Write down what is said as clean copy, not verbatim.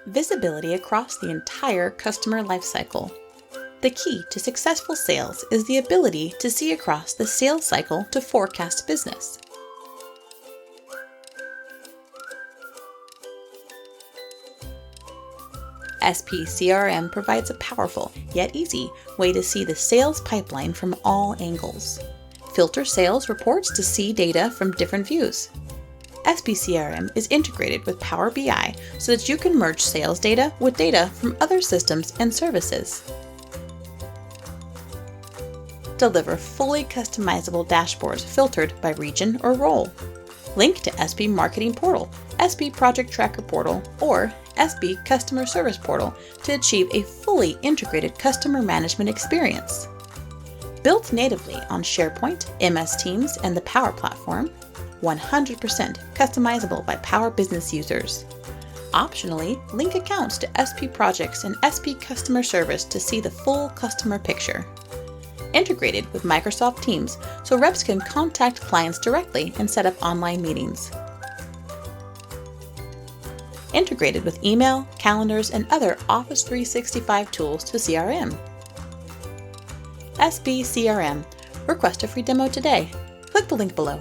Visibility across the entire customer lifecycle. The key to successful sales is the ability to see across the sales cycle to forecast business. SP CRM provides a powerful, yet easy, way to see the sales pipeline from all angles. Filter sales reports to see data from different views. SP CRM is integrated with Power BI so that you can merge sales data with data from other systems and services. Deliver fully customizable dashboards filtered by region or role. Link to SP Marketing Portal, SP Project Tracker Portal, or SP Customer Service Portal to achieve a fully integrated customer management experience. Built natively on SharePoint, MS Teams, and the Power Platform, 100% customizable by Power Business users. Optionally, link accounts to SP Projects and SP Customer Service to see the full customer picture. Integrated with Microsoft Teams so reps can contact clients directly and set up online meetings. Integrated with email, calendars, and other Office 365 tools to CRM. SP CRM. Request a free demo today. Click the link below.